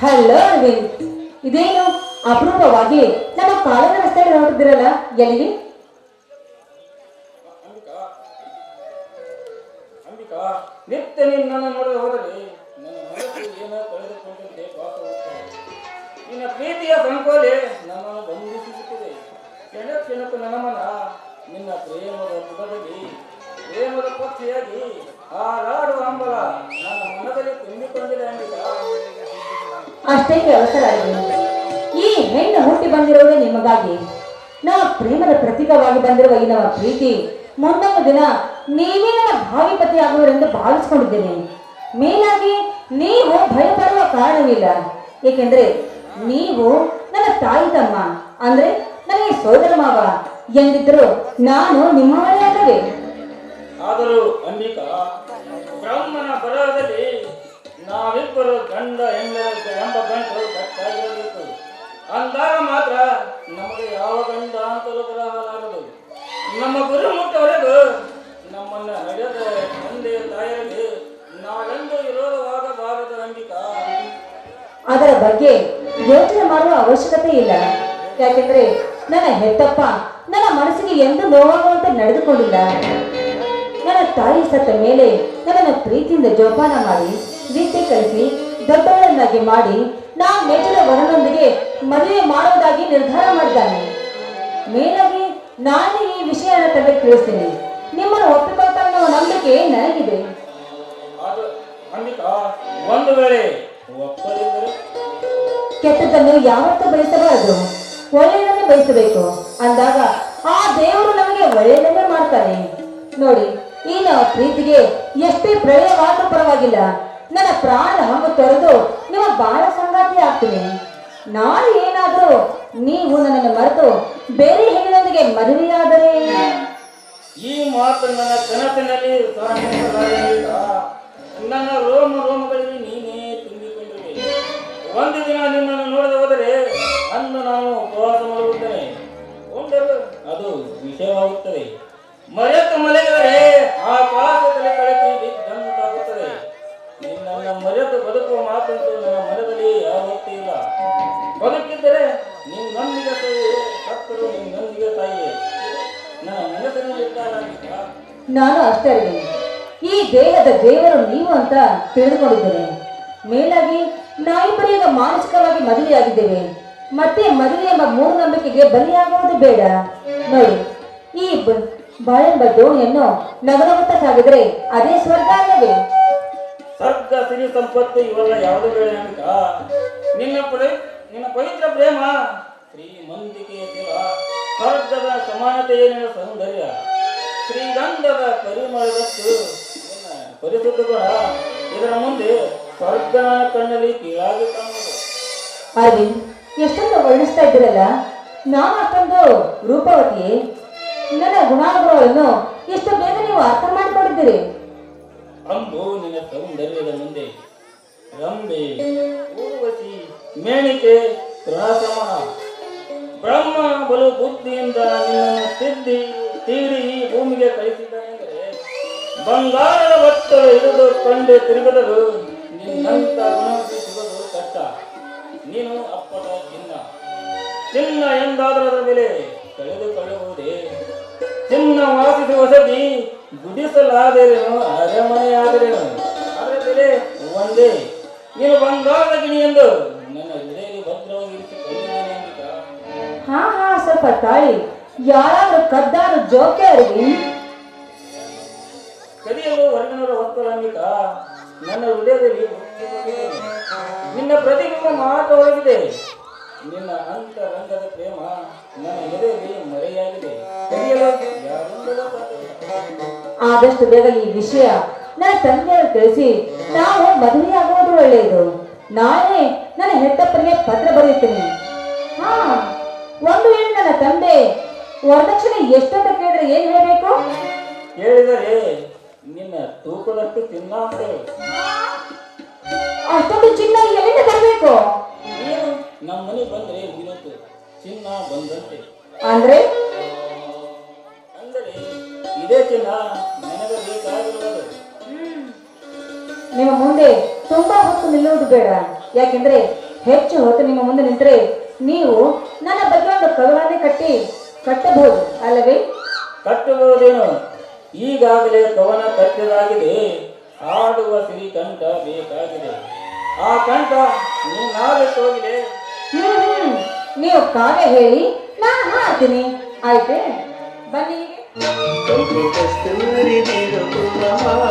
Hello Arvind, ಇದೇನು ಅಪರೂಪವಾಗಿ ನಮ್ಮ ಕಾಲೇಜ್ ರಸ್ತೆಯಲ್ಲಿ ಹೊರಟಿದ್ದೀರಲ್ಲ, ಎಲ್ಲಿಗೆ? ಅಂಬಿಕಾ, ಅಂಬಿಕಾ, ನಿತ್ಯ ನಿನ್ನನ್ನು ನೋಡದೆ ಹೋದರೆ ನನ್ನ ಮನಸ್ಸು ಏನೋ ಕಳೆದುಕೊಂಡಿದ್ದೆ ಭಾಸವಾಗುತ್ತದೆ. ನಿನ್ನ ಪ್ರೀತಿಯ ಸಂಕೋಲೆ ನನ್ನನ್ನು ಬಂಧಿಸುತ್ತಿದೆ. ಕ್ಷಣ ಕ್ಷಣಕ್ಕೂ ನನ್ನ ಮನ ನಿನ್ನ ಪ್ರೇಮದ ಪುಟದಲ್ಲಿ ಪ್ರೇಮದ ಪಕ್ಷಿಯಾಗಿ ಹಾರಾಡುವ ಹಂಬಲ ನನ್ನ ಮನದಲ್ಲಿ ತುಂಬಿಕೊಂಡಿದೆ. ಅಂಬಿಕಾ, ಅಷ್ಟೇ ಅವಸರ ಅರವಿಂದ್. ಈ ಹೆಣ್ಣು ಹುಟ್ಟಿ ಬಂದಿರುವುದೇ ನಿಮಗಾಗಿ. ನಮ್ಮ ಪ್ರೇಮದ ಪ್ರತೀಕವಾಗಿ ಬಂದಿರುವ ಈ ನಮ್ಮ ಪ್ರೀತಿ ಮುಂದೊಂದು ದಿನ ನೀವೇ ನನ್ನ ಭಾವಿ ಪತಿ ಆಗುವರೆಂದು ಭಾವಿಸಿಕೊಂಡಿದ್ದೇನೆ. ಮೇಲಾಗಿ ನೀವು ಭಯಪಡುವ ಕಾರಣವಿಲ್ಲ, ಏಕೆಂದ್ರೆ ನೀವು ನನ್ನ ತಾಯಿ ತಮ್ಮ, ಅಂದ್ರೆ ನನಗೆ ಸೋದರ ಮಾವ ಎಂದಿದ್ರು ನಾನು ನಿಮ್ಮವರೇ ಅಲ್ಲವೇ? ಆದರೂ ಅಂಬಿಕಾ, ಬ್ರಹ್ಮನ ಬರಹದಲ್ಲಿ ನಾವಿಬ್ಬರು ಗಂಡ ಹೆಣ್ಣರು ಎಂಬ ಗಂಟು ಗಟ್ಟಾಗಿರಬೇಕು. ಅಂದಾಗ ಮಾತ್ರ ನಮಗೆ ಯಾವ ಗಂಡ ಅಂತಲೂ ಬರಲಾರದು. ನಮ್ಮ ಗುರು ಮುಟ್ಟವರೆಗೂ ನಮ್ಮನ್ನ ನಡೆದ ತಂದೆಯ ತಾಯಿಯಲ್ಲಿ ನಾವೆಂದು ವಿರೋಧವಾಗಬಾರದು. ಅಂಬಿಕಾ, ಅದರ ಬಗ್ಗೆ ಯೋಚನೆ ಮಾಡುವ ಅವಶ್ಯಕತೆ ಇಲ್ಲ. ಯಾಕೆಂದ್ರೆ ನನ್ನ ಹೆತ್ತಪ್ಪ ನನ್ನ ಮನಸ್ಸಿಗೆ ಎಂದು ನೋವಾಗುವಂತೆ ನಡೆದುಕೊಂಡಿಲ್ಲ. ನನ್ನ ತಾಯಿ ಸತ್ತ ಮೇಲೆ ನನ್ನನ್ನು ಪ್ರೀತಿಯಿಂದ ಜೋಪಾನ ಮಾಡಿ ವಿದ್ಯೆ ಕಲಿಸಿ ದೊಡ್ಡವರನ್ನಾಗಿ ಮಾಡಿ ನಾ ಮೆಚ್ಚಿದ ವರನೊಂದಿಗೆ ಮದುವೆ ಮಾಡುವುದಾಗಿ ನಿರ್ಧಾರ ಮಾಡಿದ್ದಾನೆ. ಮೇಲಾಗಿ ನಾನು ಈ ವಿಷಯನ ತಂದೆ ತಿಳಿಸ್ತೀನಿ. ನಿಮ್ಮನ್ನು ಒಪ್ಪಿಕೊಳ್ತಾ ಅನ್ನೋ ನಂಬಿಕೆ ನನಗಿದೆ. ಅಂಬಿಕಾ, ಒಂದು ವೇಳೆ ಒಪ್ಪದಿದ್ದರೆ? ಕೆಟ್ಟದ್ದನ್ನು ಯಾವತ್ತೂ ಬಯಸಬಾರದು, ಒಳ್ಳೆಯದನ್ನೇ ಬಯಸಬೇಕು. ಅಂದಾಗ ಆ ದೇವರು ನಮಗೆ ಒಳ್ಳೆಯದನ್ನೇ ಮಾಡ್ತಾನೆ. ನೋಡಿ, ಈ ನಮ್ಮ ಪ್ರೀತಿಗೆ ಎಷ್ಟೇ ಪ್ರಳಯವಾದರೂ ಪರವಾಗಿಲ್ಲ, ನನ್ನ ಪ್ರಾಣ ಹಂಗು ತೊರೆದು ನಿಮ್ಮ ಬಾಳ ಸಂಗಾತಿ ಆಗ್ತೀನಿ. ನಾಳೆ ಏನಾದರೂ ನೀವು ನನ್ನನ್ನು ಮರೆತು ಬೇರೆ ಹೆಣ್ಣಿನೊಂದಿಗೆ ಮದುವೆಯಾದರೆ? ಈ ಮಾತು ನನ್ನ ಕನಸಿನಲ್ಲಿ ನನ್ನ ರೋಮ ರೋಮಗಳಲ್ಲಿ ನೀನೇ ತುಂಬಿಕೊಂಡಿವೆ. ಒಂದು ದಿನ ನಿನ್ನನ್ನು ನೋಡದೆ ಹೋದರೆ ಅಂದು ನಾನು ಉಪವಾಸ ಮಾಡುತ್ತೇನೆ. ಉಂಡರು ಅದು ವಿಷಯವಾಗುತ್ತದೆ. ಮರೆತು ಮಲಗಿದರೆ ಆಕಾಶದಲ್ಲಿ ಕಳಚಿ ಬಿದ್ದಂತಾಗುತ್ತದೆ. ನಿನ್ನನ್ನು ಮರೆತು ಬದುಕುವ ಮಾತಂತೂ ನನ್ನ ಮನದಲ್ಲಿ ಯಾವತ್ತೂ ಇಲ್ಲ. ಬದುಕಿದ್ದರೆ ನಿನ್ನೊಂದಿಗೆ ತಾಯಿ, ಸತ್ತರು ನಿನ್ನೊಂದಿಗೆ ತಾಯಿ. ನನ್ನ ಮನಸ್ಸಿನಲ್ಲಿ ಇದ್ದಾಗಿದ್ದ ನಾನು ಅಷ್ಟೇ ಅರಿವೆ. ಈ ದೇಹದ ದೇವರು ನೀವು ಅಂತ ತಿಳಿದುಕೊಂಡಿದ್ದೇನೆ. ಮೇಲಾಗಿ ನಾವಿಬ್ಬರು ಈಗ ಮಾನಸಿಕವಾಗಿ ಮದುವೆಯಾಗಿದ್ದೇವೆ. ಮತ್ತೆ ಮದುವೆ ಎಂಬ ಮೂಢನಂಬಿಕೆಗೆ ಬಲಿಯಾಗುವುದು ಬೇಡ. ನೋಡಿ, ಈ ಬಾಳೆಂಬ ದೋಣಿಯನ್ನು ನಗನಗುತ್ತಾ ಸಾಗಿದ್ರೆ ಅದೇ ಸ್ವರ್ಗ ಅಲ್ಲವೇ? ಸ್ವರ್ಗ, ಸಿರಿ, ಸಂಪತ್ತು ಇವೆಲ್ಲ ಯಾವುದು ಬೇಡ ಅಂಬಿಕಾ. ನಿನ್ನ ಪವಿತ್ರ ಪ್ರೇಮ, ಶ್ರೀಮಂತಿಕೆಯ ದೇವ, ಸ್ವರ್ಗದ ಸಮಾನತೆಯೇ ನಿನ್ನ ಸೌಂದರ್ಯ, ಶ್ರೀಗಂಧದ ಪರಿಮಳದಷ್ಟು ನಿನ್ನ ಪರಿಶುದ್ಧ ಗುಣ ಇದರ ಮುಂದೆ ಸ್ವರ್ಗ ನನ್ನ ಕಣ್ಣಲ್ಲಿ ಕೀಳಾಗಿ ಕಾಣುವುದು. ಅರವಿಂದ್, ಎಷ್ಟೊಂದು ವರ್ಣಿಸ್ತಾ ಇದ್ದೀರಲ್ಲ, ನಾನು ಅಷ್ಟೊಂದು ರೂಪವತಿಯೇ? ನನ್ನ ಗುಣಾಗುಣಗಳನ್ನು ಎಷ್ಟು ಬೇಗ ನೀವು ಅರ್ಥ ಮಾಡಿಕೊಂಡಿದ್ದೀರಿ. ಅಂಬು ನಿನ್ನ ಸೌಂದರ್ಯದ ಮುಂದೆ ರಂಬೆ, ಊರ್ವಶಿ, ಮೇಣಿಕೆ, ತೃಣಸಮನ. ಬ್ರಹ್ಮ ಬಲು ಬುದ್ಧಿಯಿಂದ ನಿನ್ನನ್ನು ತೀಡಿ ಈ ಭೂಮಿಗೆ ಕಳಿಸಿದ್ದಾನೆಂದರೆ ಬಂಗಾರದ ಒತ್ತಡ ಹಿಡಿದು ಕಂಡು ತಿರುಗದರು ನಿನ್ನಂತ ಗುಣವತಿ ಸಿಗೋದು ಕಷ್ಟ. ನೀನು ಅಪ್ಪಟ ಚಿನ್ನ ಎಂದಾದರೂ ಅದರ ಮೇಲೆ ಕಳೆದುಕೊಳ್ಳಬಹುದೇ? ಚಿನ್ನ ವಾಸಿಸುವ ವಸತಿ ಗುಡಿಸಲಾದರೇನು, ಅರಮನೆಯಾದರೇನು, ಅದರ ಬೆಲೆ ಒಂದೇ. ನೀನು ಬಂಗಾರದ ಗಿಣಿ ಎಂದು ನನ್ನ ಹೃದಯದಲ್ಲಿ ಭದ್ರವಾಗಿ ಇರಿಸಿಕೊಂಡಿದ್ದೇನೆ. ಅಂಬಿಕಾ, ಹಾ ಸ್ವಲ್ಪ ತಾಳಿ. ಯಾರಾದ್ರೂ ಕದ್ದಾರು ಜೋಕೆ ಅರವಿಂದ್? ಕದಿಯಲು ಹೊರಗಿನವರ ಹೊತ್ತಲ ಅಂಬಿಕಾ, ನನ್ನ ಹೃದಯದಲ್ಲಿ ನಿನ್ನ ಪ್ರತಿಬಿಂಬ ಮಾತ್ರ ಒಳಗಿದೆ. ನಿನ್ನ ಅಂತರಂಗದ ಪ್ರೇಮ ನನ್ನ ಎದೆಯಲ್ಲಿ ಮರೆಯಾಗಿದೆ. ಕದಿಯಲು ಯಾರಿಂದಲೂ ಸಾಧ್ಯವಿಲ್ಲ. ಆದಷ್ಟು ಬೇಗ ಈ ವಿಷಯ ನನ್ನ ತಂದೆಯವರು ತಿಳಿಸಿ ನಾವು ಮದುವೆಯಾಗುವುದು ಒಳ್ಳೆಯದು. ನಾಳೆ ನನ್ನ ಹೆತ್ತಪ್ಪನಿಗೆ ಪತ್ರ ಬರೆಯುತ್ತೇನೆ. ಒಂದು ವೇಳೆ ನನ್ನ ತಂದೆ ವರದಕ್ಷಿಣೆ ಎಷ್ಟಂತ ಕೇಳಿದ್ರೆ ಏನ್ ಹೇಳಬೇಕು? ಹೇಳಿದರೆ ನಿನ್ನ ತೂಕದಷ್ಟು ಚಿನ್ನ ಅಂತ ಹೇಳು. ಅಷ್ಟೊಂದು ಚಿನ್ನ ಎಲ್ಲಿಂದ ತರಬೇಕು? ನೀನು ನಮ್ಮ ಮನೆ ಬಂದ್ರೆ ಇವತ್ತು ಚಿನ್ನ ಬಂದಂತೆ. ಅಂದ್ರೆ ಇದೇ ಚಿನ್ನ ನನಗೆ ಬೇಕಾಗಿರುವುದು. ನಿಮ್ಮ ಮುಂದೆ ತುಂಬಾ ಹೊತ್ತು ನಿಲ್ಲುವುದು ಬೇಡ. ಯಾಕೆಂದ್ರೆ ಹೆಚ್ಚು ಹೊತ್ತು ನಿಮ್ಮ ಮುಂದೆ ನಿಂತರೆ ನೀವು ನನ್ನ ಬಗ್ಗೆ ಒಂದು ಕವಲನ್ನೇ ಕಟ್ಟಬಹುದು ಅಲ್ಲವೇ? ಕಟ್ಟಬಹುದೇನು? ಈಗಾಗಲೇ ಕವನ ಕಟ್ಟಿದಾಗಿದೆ. ಆಡುವ ಸಿರಿಕಂಠ ಬೇಕಾಗಿದೆ. ಆ ಕಂಠ ನೀನಾಗೆ ಹೋಗಿದೆ. ನೀವು ಕಾವ್ಯ ಹೇಳಿ ನಾನು ಹಾಡ್ತೀನಿ, ಆಯ್ತೆ? ಬನ್ನಿ. ಕಸ್ತೂರಿ ನಿರುಪಮ